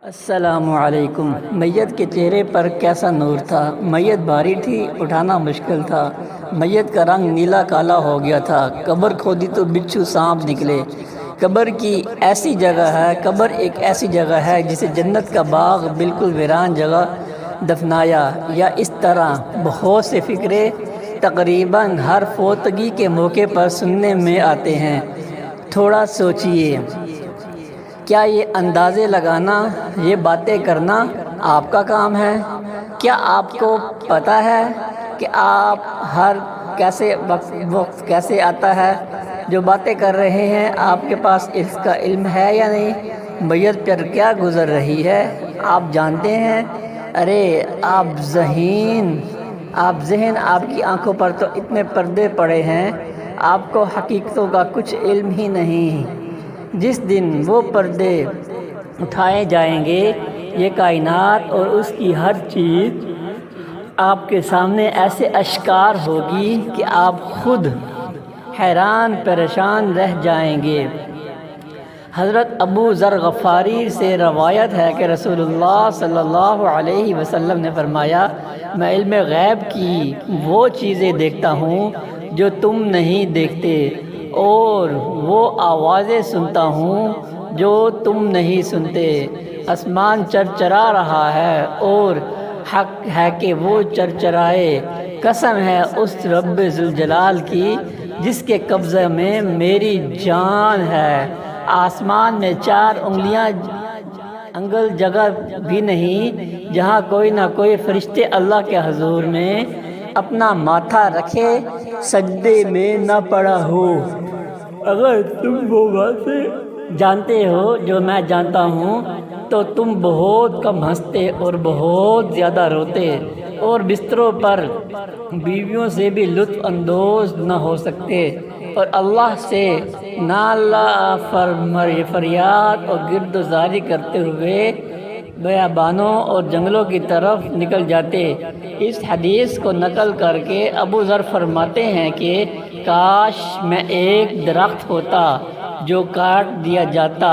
السلام علیکم۔ میت کے چہرے پر کیسا نور تھا۔ میت بھاری تھی، اٹھانا مشکل تھا۔ میت کا رنگ نیلا کالا ہو گیا تھا۔ قبر کھودی تو بچھو سانپ نکلے۔ قبر ایک ایسی جگہ ہے جسے جنت کا باغ بالکل ویران جگہ دفنایا، یا اس طرح بہت سے فقرے تقریباً ہر فوتگی کے موقع پر سننے میں آتے ہیں۔ تھوڑا سوچئے، کیا یہ اندازے لگانا، یہ باتیں کرنا آپ کا کام ہے؟ کیا آپ کو پتہ ہے کہ آپ ہر وقت کیسے آتا ہے؟ جو باتیں کر رہے ہیں آپ کے پاس اس کا علم ہے یا نہیں؟ میت پر کیا گزر رہی ہے آپ جانتے ہیں؟ ارے آپ ذہن آپ کی آنکھوں پر تو اتنے پردے پڑے ہیں، آپ کو حقیقتوں کا کچھ علم ہی نہیں۔ جس دن وہ پردے اٹھائے جائیں گے، یہ کائنات اور اس کی ہر چیز آپ کے سامنے ایسے اشکار ہوگی کہ آپ خود حیران پریشان رہ جائیں گے۔ حضرت ابو ذر غفاری سے روایت ہے کہ رسول اللہ صلی اللہ علیہ وسلم نے فرمایا، میں علم غیب کی وہ چیزیں دیکھتا ہوں جو تم نہیں دیکھتے، اور وہ آوازیں سنتا ہوں جو تم نہیں سنتے۔ آسمان چرچرا رہا ہے اور حق ہے کہ وہ چرچرائے۔ قسم ہے اس رب ذوالجلال کی جس کے قبضے میں میری جان ہے۔ آسمان میں 4 انگل جگہ بھی نہیں جہاں کوئی نہ کوئی فرشتے اللہ کے حضور میں اپنا ماتھا رکھے سجدے میں نہ پڑا ہو۔ اگر تم وہ باتیں جانتے ہو جو میں جانتا ہوں تو تم بہت کم ہنستے اور بہت زیادہ روتے، اور بستروں پر بیویوں سے بھی لطف اندوز نہ ہو سکتے، اور اللہ سے نالہ فریاد اور گردوزاری کرتے ہوئے بیابانوں اور جنگلوں کی طرف نکل جاتے۔ اس حدیث کو نقل کر کے ابو ذر فرماتے ہیں کہ کاش میں ایک درخت ہوتا جو کاٹ دیا جاتا